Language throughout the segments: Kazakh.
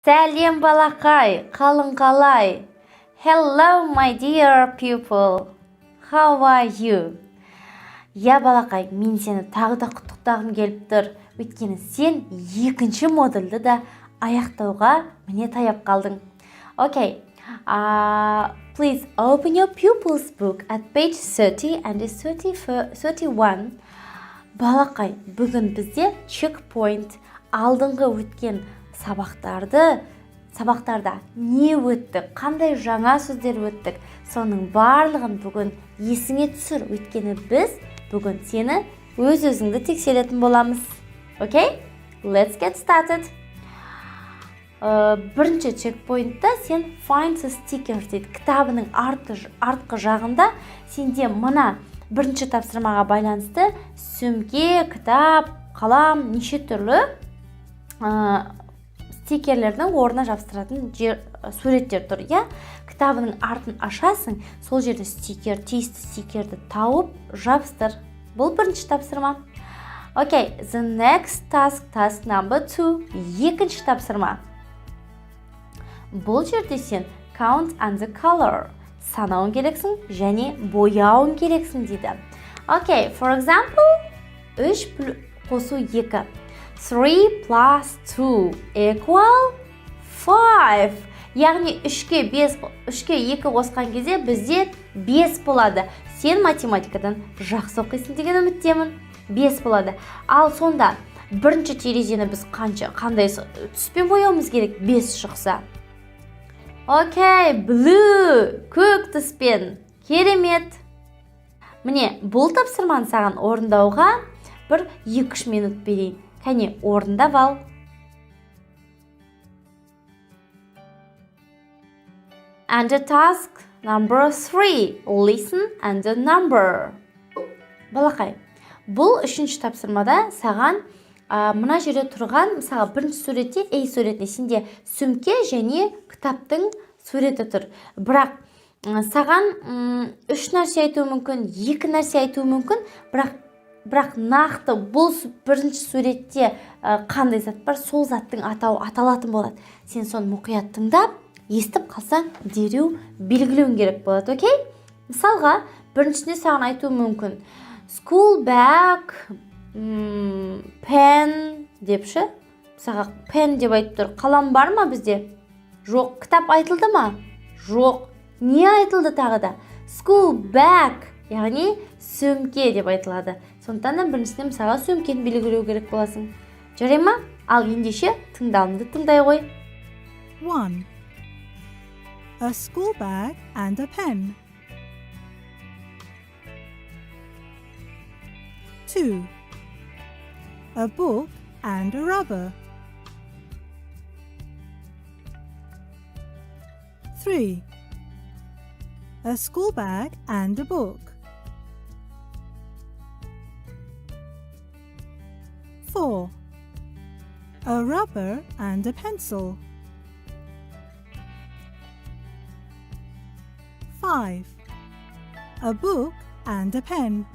Сәлем балақай, қалың қалай? Hello my dear pupil. How are you? Я балақай, мен сені тағы да құттықтағым келіп тұр. Өйткені сен екінші модульді да аяқтауға міне таяп қалдың. Okay. Please open your pupil's book at page 30 and 31. Балақай, бүгін бізде checkpoint, алдыңғы өткен сабақтарда не өтті, қандай жаңа сөздер өттік, соның барлығын бүгін есіңе түсір. Өйткені біз бүгін сені өз-өзіңді тексеретін боламыз. Okay? Let's get started. Бірінші чекпоинтта сен find the stickers дейді. Кітабының артқы жағында сенде мына бірінші тапсырмаға байланысты сөмке, кітап, қалам, неше түрлі стикерлердің орнына жабыстыратын суреттер тұр. Кітабының артын ашасың, сол жерде тиісті стикерді тауып жабыстыр. Бұл бірінші тапсырма. Okay, the next task number 2. Екінші тапсырма. Бұл жерде сен count and the color. Санауын керексің және бояуын керексің дейді. Okay, for example, 3 қосу 2. 3 plus 2 equal 5. Яғни 3-ке 2 қосқан кезде бізде 5 болады. Сен математикадан жақсы оқисың деген үміттемін. 5 болады. Ал сонда бірінші терезені біз қандай түспен бояуымыз керек? 5 шықса. Окей, blue, көк түспен. Керемет. Міне, бұл тапсырманы саған орындауға бір 2-3 минут берейін. Кәне, орындап ал. And the task number 3. Listen and the number. Балақай, бұл 3-ші тапсырмада саған мына жерде тұрған, мысалға бірінші суретте, суретіне сенде сөмке және кітаптың суреті тұр. Бірақ саған 3 нәрсе айтуы мүмкін, 2 нәрсе айтуы мүмкін, бірақ нақты бұл бірінші суретте қандай зат бар, сол заттың атауы аталатын болады. Сен соны мұқият тыңдап, естіп қалсаң, дереу белгілеуің керек болады, окей? Мысалға, біріншісіне саған айтуы мүмкін. School bag, pen депші. Мысалға, pen деп айтып тұр. Қалам бар ма бізде? Жоқ. Кітап айтылды ма? Жоқ. Не айтылды тағы да? School bag, яғни сөмке деп айтылады. Сондықтан да біріншісіне мысалға сөмкені белгілеу керек боласың. Жарай ма? Ал ендеше тыңдалымды тыңдай ғой. 1. A school bag and a pen. 2. A book and a rubber. 3. A school bag and a book. 4. A rubber and a pencil. 5. A book and a pen.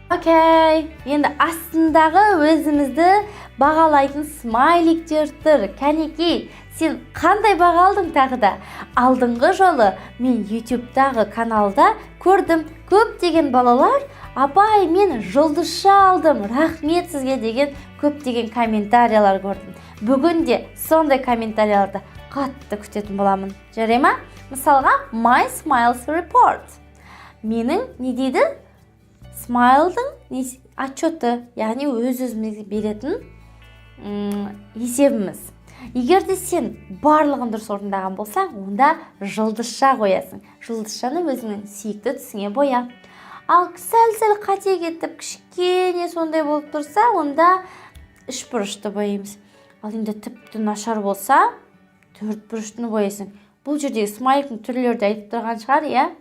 Окей, енді астындағы өзімізді бағалайтын смайликтер тұр. Кәнекей, сен қандай баға алдың тағы да? Алдыңғы жолы мен YouTube-дағы каналда көрдім, көптеген балалар, апай, мен жұлдызша алдым, рахмет сізге деген көптеген комментариялар көрдім. Бүгін де сондай комментарияларды қатты күтетін боламын. Жарай ма? Мысалға, My Smiles Report. Менің не дейді? Смайлдың отчеты, яғни өз-өзімізге беретін есебіміз. Егер де сен барлығын дұрыс орындаған болсаң, онда жұлдызша қоясың. Жұлдызшаны өзіңнің сүйікті түсіңе боя. Ал сәл-сәл қате кетіп, кішкене сондай болып тұрса, онда 3 бұрышты бояймыз. Ал енді тіпті нашар болса, 4 бұрышты боясың. Бұл жердегі смайликтің түрлерді айтып тұрған шығар,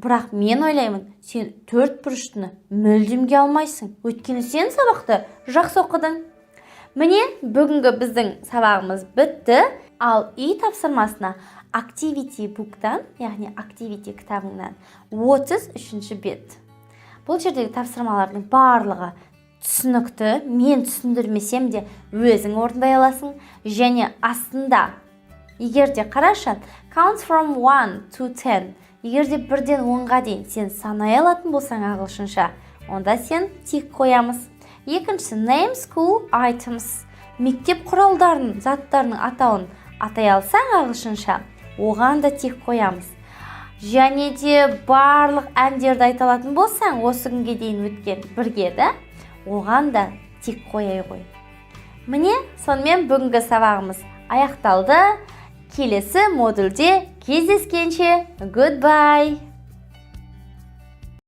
Бірақ мен ойлаймын, сен 4 бұрыштыны мүлдемге алмайсың. Өйткені сен сабақты жақсы оқыдың. Міне, бүгінгі біздің сабағымыз бітті. Ал үй тапсырмасына activity book'тан, яғни activity кітабыңнан 33-ші бет. Бұл жердегі тапсырмалардың барлығы түсінікті, мен түсіндірмесем де өзің орындай аласың. Және астында, егер де қарашы, count from 1 to 10. Егер де 1-ден 10-ға дейін сен санай алатын болсаң ағылшынша, онда сен тик қоямыз. Екіншісі, name school items. Мектеп құралдарының, заттарының атауын атай алсаң ағылшынша, оған да тик қоямыз. Және де барлық әндерді айта алатын болсаң, осы күнге дейін өткен бірге де, оған да тик қояй ғой. Міне, сонымен бүгінгі сабағымыз аяқталды. Келесі модульде кездескенше, goodbye!